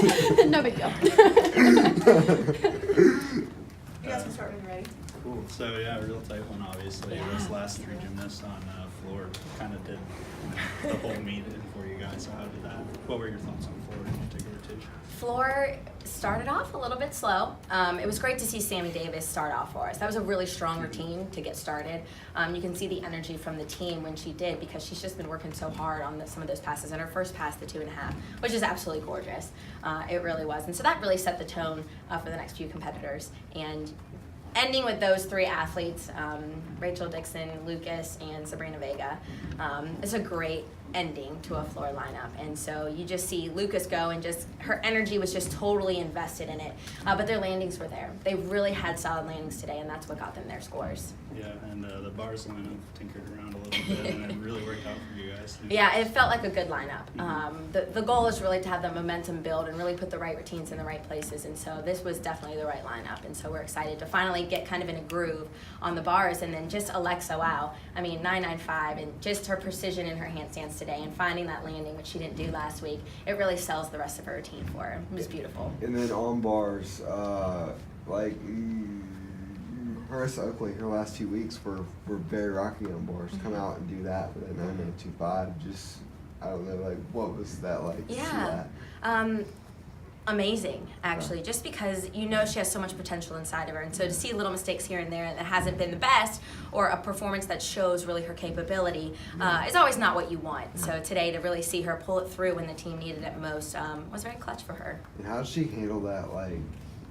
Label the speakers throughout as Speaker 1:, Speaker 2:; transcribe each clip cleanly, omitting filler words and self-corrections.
Speaker 1: No big deal.
Speaker 2: You guys can start when you're ready.
Speaker 3: Cool. So yeah, a real tight one, obviously.
Speaker 1: Yeah.
Speaker 3: Those last three gymnasts on floor kind of did the whole meet in for you guys. So how did that? What were your thoughts on floor in particular, too?
Speaker 4: Floor started off a little bit slow. It was great to see Sammy Davis start off for us. That was a really strong routine to get started. You can see the energy from the team when she did, because she's just been working so hard on some of those passes. And her first pass, the 2.5, which is absolutely gorgeous. It really was. And so that really set the tone for the next few competitors. And ending with those three athletes, Rachel Dixon, Lucas, and Sabrina Vega, is a great ending to a floor lineup. And so you just see Lucas go, and just her energy was just totally invested in it. But their landings were there. They really had solid landings today, and that's what got them their scores.
Speaker 3: Yeah, and the bars lineup tinkered around a little bit, and it really worked out for you guys.
Speaker 4: Yeah, it felt like a good lineup. The goal is really to have the momentum build and really put the right routines in the right places, and so this was definitely the right lineup, and so we're excited to finally get kind of in a groove on the bars. And then just Alexa, wow, I mean 995, and just her precision in her handstands today and finding that landing, which she didn't do last week, it really sells the rest of her routine for her. It was beautiful.
Speaker 5: And then on bars, Marissa Oakley, her last 2 weeks were very rocky on bars. Come out and do that with a 9.25, just, I don't know, like, what was that like to see that?
Speaker 4: Amazing, actually, just because you know she has so much potential inside of her, and so to see little mistakes here and there that hasn't been the best, or a performance that shows really her capability, is always not what you want. So today, to really see her pull it through when the team needed it most, was very clutch for her.
Speaker 5: And how did she handle that, like,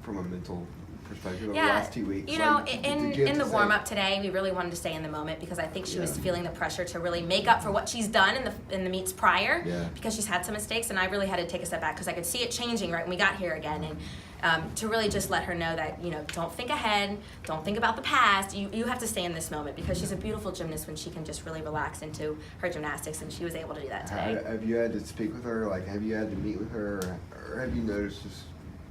Speaker 5: from a mental perspective,
Speaker 4: Yeah,
Speaker 5: the last 2 weeks?
Speaker 4: you know,
Speaker 5: like, did you have
Speaker 4: in
Speaker 5: to
Speaker 4: the
Speaker 5: say-
Speaker 4: warm-up today, we really wanted to stay in the moment, because I think she was feeling the pressure to really make up for what she's done in the meets prior, because she's had some mistakes, and I really had to take a step back because I could see it changing right when we got here again, and to really just let her know that, you know, don't think ahead, don't think about the past, you have to stay in this moment, because she's a beautiful gymnast when she can just really relax into her gymnastics, and she was able to do that today.
Speaker 5: Have you had to speak with her? Like, have you had to meet with her, or have you noticed just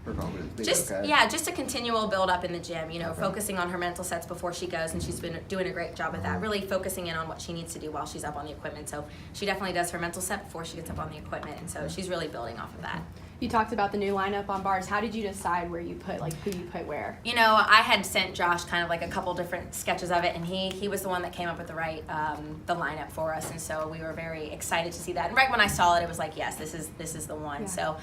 Speaker 5: her confidence being okay?
Speaker 4: Yeah, just a continual build up in the gym, you know, focusing on her mental sets before she goes, and she's been doing a great job with that, really focusing in on what she needs to do while she's up on the equipment. So she definitely does her mental set before she gets up on the equipment, and so she's really building off of that.
Speaker 1: You talked about the new lineup on bars. How did you decide where you put, like, who you put where?
Speaker 4: You know, I had sent Josh kind of like a couple different sketches of it, and he was the one that came up with the right the lineup for us, and so we were very excited to see that. And right when I saw it, it was like, yes, this is the one.
Speaker 1: Yeah.
Speaker 4: So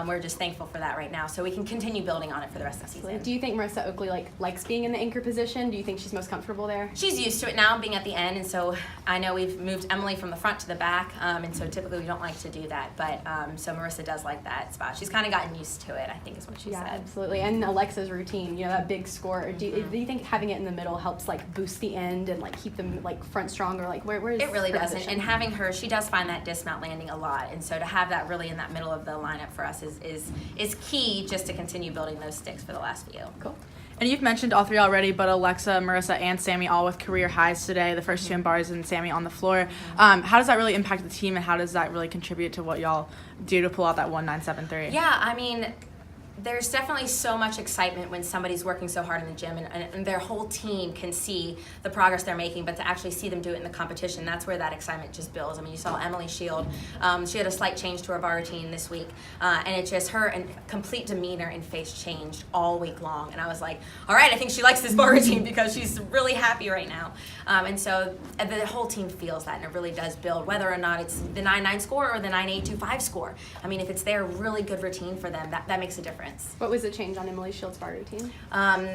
Speaker 4: we're just thankful for that right now, so we can continue building on it for the rest of the season.
Speaker 1: Do you think Marissa Oakley likes being in the anchor position? Do you think she's most comfortable there?
Speaker 4: She's used to it now, being at the end, and so I know we've moved Emily from the front to the back, and so typically we don't like to do that, but so Marissa does like that spot. She's kind of gotten used to it, I think is what she said.
Speaker 1: Absolutely. And Alexa's routine, you know, that big score. Do you think having it in the middle helps, like, boost the end and, like, keep them, like, front stronger? Like, where is
Speaker 4: it really
Speaker 1: her
Speaker 4: doesn't.
Speaker 1: position?
Speaker 4: And having her, she does find that dismount landing a lot, and so to have that really in that middle of the lineup for us is key, just to continue building those sticks for the last few.
Speaker 1: Cool.
Speaker 6: And you've mentioned all three already, but Alexa, Marissa, and Sammy all with career highs today, the first two in bars and Sammy on the floor. How does that really impact the team, and how does that really contribute to what y'all do to pull out that 1973?
Speaker 4: Yeah, I mean, there's definitely so much excitement when somebody's working so hard in the gym, and their whole team can see the progress they're making, but to actually see them do it in the competition, that's where that excitement just builds. I mean, you saw Emily Shield. She had a slight change to her bar routine this week, and it's just her and complete demeanor and face changed all week long. And I was like, all right, I think she likes this bar routine because she's really happy right now. And so the whole team feels that, and it really does build, whether or not it's the 9.9 score or the 9.825 score. I mean, if it's their really good routine for them, that makes a difference.
Speaker 1: What was the change on Emily Shield's bar routine?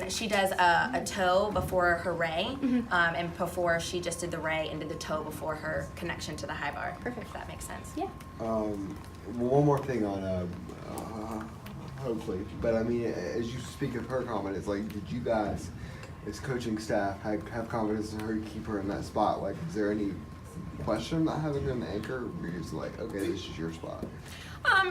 Speaker 4: She does a toe before her ray, and before she just did the ray and did the toe before her connection to the high bar.
Speaker 1: Perfect.
Speaker 4: If that makes sense.
Speaker 1: Yeah.
Speaker 5: One more thing on Oakley, but I mean, as you speak of her confidence, like, did you guys, as coaching staff, have confidence in her to keep her in that spot? Like, is there any question about having her in the anchor, or you're just like, okay, this is your spot?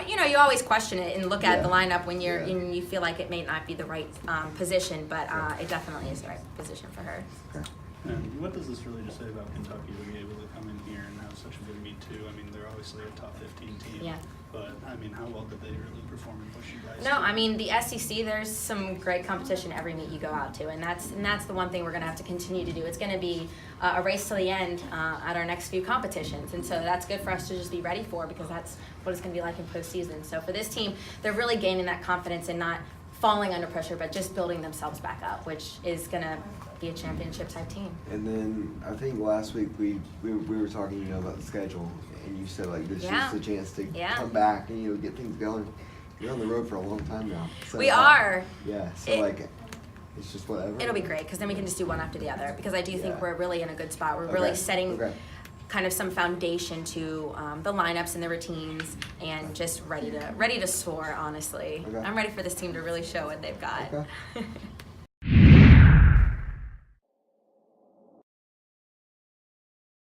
Speaker 4: You know, you always question it and look at the lineup when you feel like it may not be the right position, but it definitely is the right position for her.
Speaker 5: Okay.
Speaker 3: And what does this really just say about Kentucky to be able to come in here and have such a good meet too. I mean, they're obviously a top 15 team.
Speaker 4: Yeah.
Speaker 3: But I mean, how well did they really perform and push you guys?
Speaker 4: No,
Speaker 3: to?
Speaker 4: I mean the SEC. There's some great competition every meet you go out to, and that's the one thing we're going to have to continue to do. It's going to be a race to the end at our next few competitions, and so that's good for us to just be ready for, because that's what it's going to be like in postseason. So for this team, they're really gaining that confidence and not falling under pressure, but just building themselves back up, which is going to be a championship type team.
Speaker 5: And then I think last week we were talking, about the schedule, and you said like this
Speaker 4: Yeah.
Speaker 5: is the chance to
Speaker 4: Yeah.
Speaker 5: come back and get things going. You're on the road for a long time now. So,
Speaker 4: We are.
Speaker 5: Yeah. So it's just whatever.
Speaker 4: It'll be great, because then we can just do one after the other, because I do think
Speaker 5: Yeah.
Speaker 4: we're really in a good spot. We're really setting
Speaker 5: Okay.
Speaker 4: kind of some foundation to the lineups and the routines, and just ready to soar, honestly.
Speaker 5: Okay.
Speaker 4: I'm ready for this team to really show what they've got.
Speaker 5: Okay.